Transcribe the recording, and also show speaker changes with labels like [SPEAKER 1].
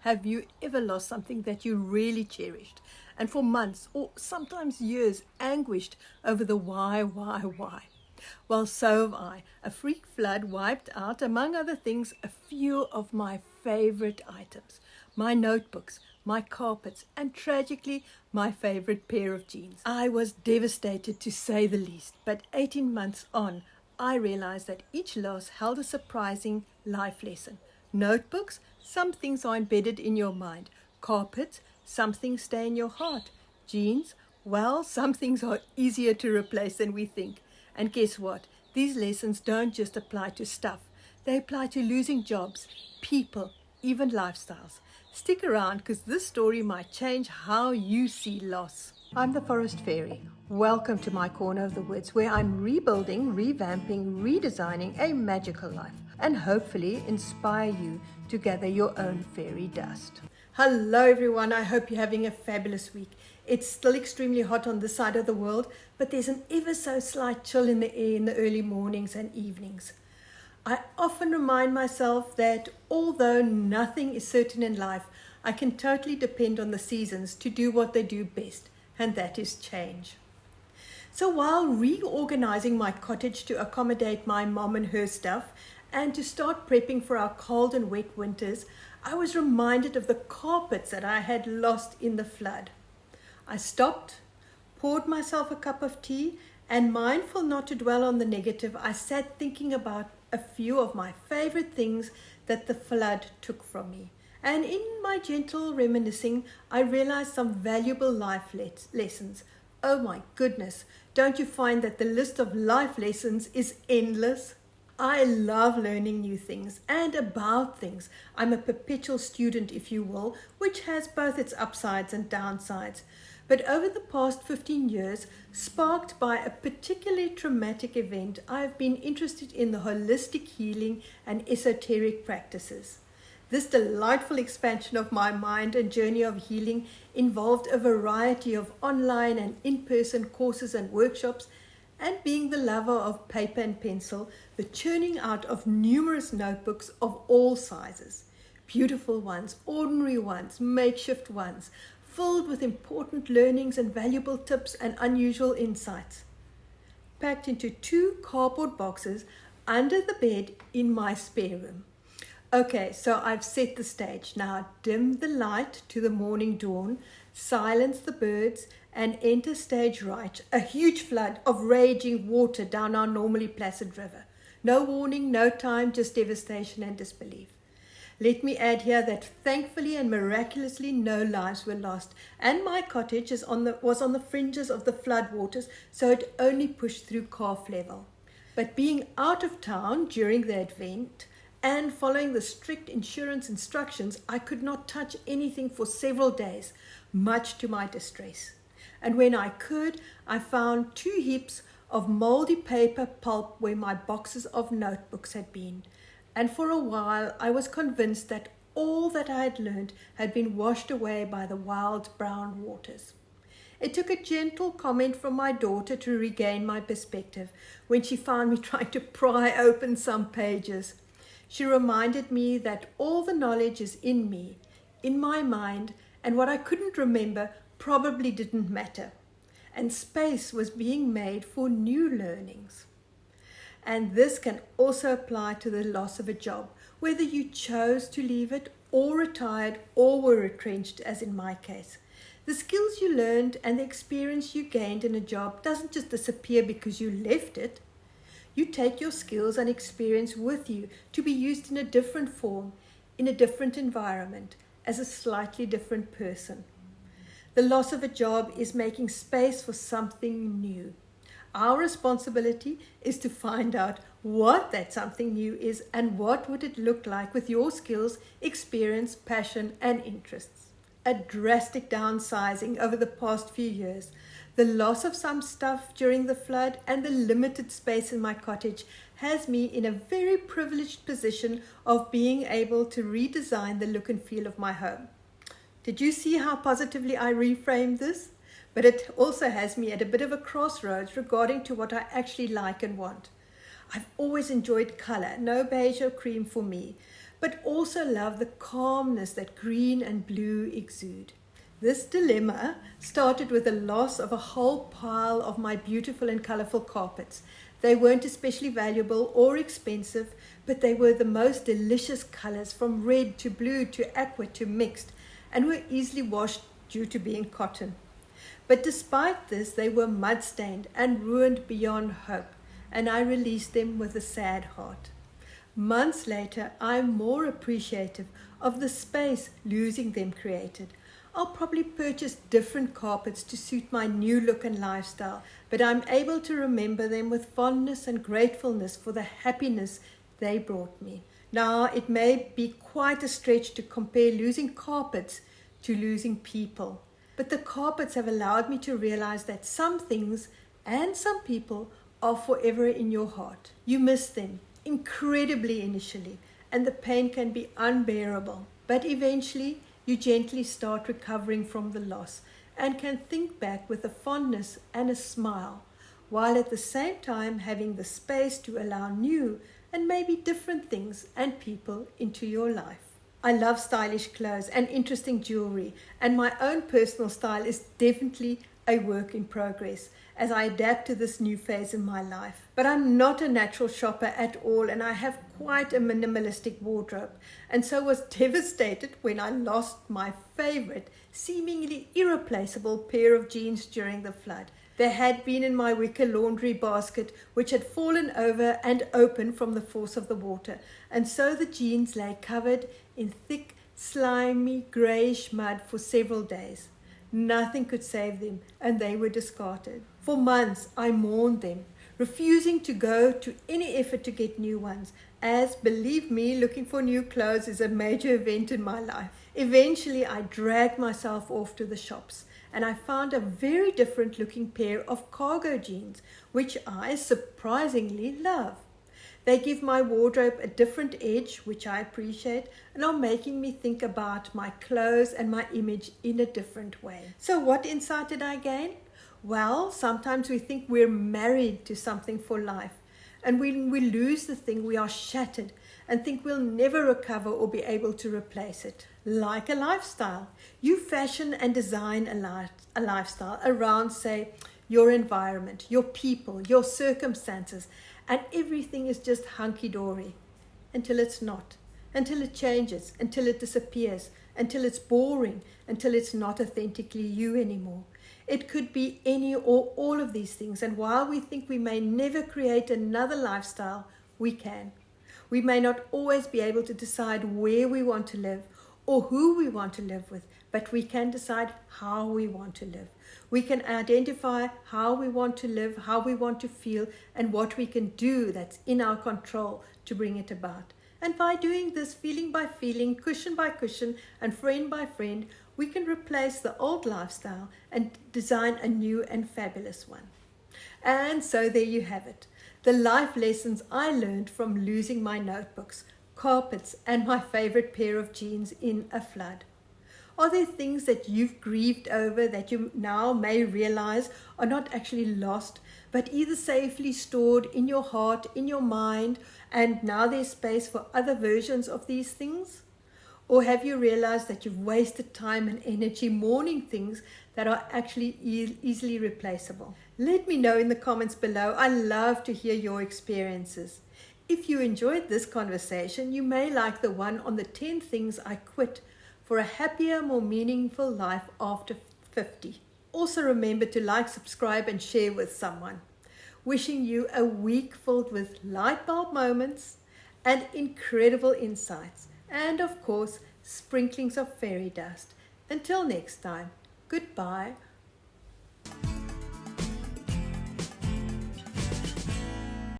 [SPEAKER 1] Have you ever lost something that you really cherished and for months or sometimes years anguished over the why? Well, so have I. A freak flood wiped out, among other things, a few of my favorite items. My notebooks, my carpets, and tragically, my favorite pair of jeans. I was devastated to say the least, but 18 months on, I realized that each loss held a surprising life lesson. Notebooks, some things are embedded in your mind. Carpets, some things stay in your heart. Jeans, well, some things are easier to replace than we think. And guess what? These lessons don't just apply to stuff. They apply to losing jobs, people, even lifestyles. Stick around because this story might change how you see loss. I'm the Forest Fairy. Welcome to my corner of the woods where I'm rebuilding, revamping, redesigning a magical life and hopefully inspire you to gather your own fairy dust. Hello everyone, I hope you're having a fabulous week. It's still extremely hot on this side of the world, but there's an ever so slight chill in the air in the early mornings and evenings. I often remind myself that although nothing is certain in life, I can totally depend on the seasons to do what they do best, and that is change. So while reorganizing my cottage to accommodate my mom and her stuff, and to start prepping for our cold and wet winters, I was reminded of the carpets that I had lost in the flood. I stopped, poured myself a cup of tea, and mindful not to dwell on the negative, I sat thinking about a few of my favorite things that the flood took from me. And in my gentle reminiscing, I realized some valuable life lessons. Oh my goodness, don't you find that the list of life lessons is endless? I love learning new things and about things. I'm a perpetual student, if you will, which has both its upsides and downsides. But over the past 15 years, sparked by a particularly traumatic event, I have been interested in the holistic healing and esoteric practices. This delightful expansion of my mind and journey of healing involved a variety of online and in-person courses and workshops, and being the lover of paper and pencil, the churning out of numerous notebooks of all sizes. Beautiful ones, ordinary ones, makeshift ones, filled with important learnings and valuable tips and unusual insights. Packed into 2 cardboard boxes under the bed in my spare room. Okay, so I've set the stage. Now dim the light to the morning dawn, silence the birds, and enter stage right, a huge flood of raging water down our normally placid river. No warning, no time, just devastation and disbelief. Let me add here that thankfully and miraculously no lives were lost, and my cottage was on the fringes of the flood waters, so it only pushed through calf level. But being out of town during the event and following the strict insurance instructions, I could not touch anything for several days, much to my distress. And when I could, I found 2 heaps of moldy paper pulp where my boxes of notebooks had been. And for a while, I was convinced that all that I had learned had been washed away by the wild brown waters. It took a gentle comment from my daughter to regain my perspective when she found me trying to pry open some pages. She reminded me that all the knowledge is in me, in my mind, and what I couldn't remember probably didn't matter. And space was being made for new learnings. And this can also apply to the loss of a job, whether you chose to leave it or retired or were retrenched, as in my case. The skills you learned and the experience you gained in a job doesn't just disappear because you left it. You take your skills and experience with you to be used in a different form, in a different environment, as a slightly different person. The loss of a job is making space for something new. Our responsibility is to find out what that something new is and what would it look like with your skills, experience, passion, and interests. A drastic downsizing over the past few years, the loss of some stuff during the flood, and the limited space in my cottage has me in a very privileged position of being able to redesign the look and feel of my home. Did you see how positively I reframed this? But it also has me at a bit of a crossroads regarding to what I actually like and want. I've always enjoyed color, no beige or cream for me, but also love the calmness that green and blue exude. This dilemma started with the loss of a whole pile of my beautiful and colourful carpets. They weren't especially valuable or expensive, but they were the most delicious colours, from red to blue to aqua to mixed, and were easily washed due to being cotton. But despite this, they were mud-stained and ruined beyond hope, and I released them with a sad heart. Months later, I'm more appreciative of the space losing them created. I'll probably purchase different carpets to suit my new look and lifestyle, but I'm able to remember them with fondness and gratefulness for the happiness they brought me. Now, it may be quite a stretch to compare losing carpets to losing people, but the carpets have allowed me to realize that some things and some people are forever in your heart. You miss them incredibly initially, and the pain can be unbearable, but eventually you gently start recovering from the loss and can think back with a fondness and a smile, while at the same time having the space to allow new and maybe different things and people into your life. I love stylish clothes and interesting jewelry, and my own personal style is definitely a work in progress as I adapt to this new phase in my life. But I'm not a natural shopper at all, and I have quite a minimalistic wardrobe, and so was devastated when I lost my favorite, seemingly irreplaceable pair of jeans during the flood. They had been in my wicker laundry basket, which had fallen over and open from the force of the water, and so the jeans lay covered in thick, slimy, greyish mud for several days. Nothing could save them, and they were discarded. For months I mourned them, refusing to go to any effort to get new ones, as, believe me, looking for new clothes is a major event in my life. Eventually I dragged myself off to the shops, and I found a very different looking pair of cargo jeans, which I surprisingly love. They give my wardrobe a different edge, which I appreciate, and are making me think about my clothes and my image in a different way. So what insight did I gain? Well, sometimes we think we're married to something for life, and when we lose the thing, we are shattered and think we'll never recover or be able to replace it. Like a lifestyle, you fashion and design a lifestyle around, say, your environment, your people, your circumstances, and everything is just hunky-dory until it's not, until it changes, until it disappears, until it's boring, until it's not authentically you anymore. It could be any or all of these things, and while we think we may never create another lifestyle, we can. We may not always be able to decide where we want to live or who we want to live with, but we can decide how we want to live. We can identify how we want to live, how we want to feel, and what we can do that's in our control to bring it about. And by doing this, feeling by feeling, cushion by cushion, and friend by friend, we can replace the old lifestyle and design a new and fabulous one. And so there you have it. The life lessons I learned from losing my notebooks, carpets, and my favorite pair of jeans in a flood. Are there things that you've grieved over that you now may realize are not actually lost, but either safely stored in your heart, in your mind, and now there's space for other versions of these things? Or have you realized that you've wasted time and energy mourning things that are actually easily replaceable? Let me know in the comments below. I love to hear your experiences. If you enjoyed this conversation, you may like the one on the 10 things I quit for a happier, more meaningful life after 50. Also remember to like, subscribe, and share with someone. Wishing you a week filled with light bulb moments and incredible insights, and of course, sprinklings of fairy dust. Until next time, goodbye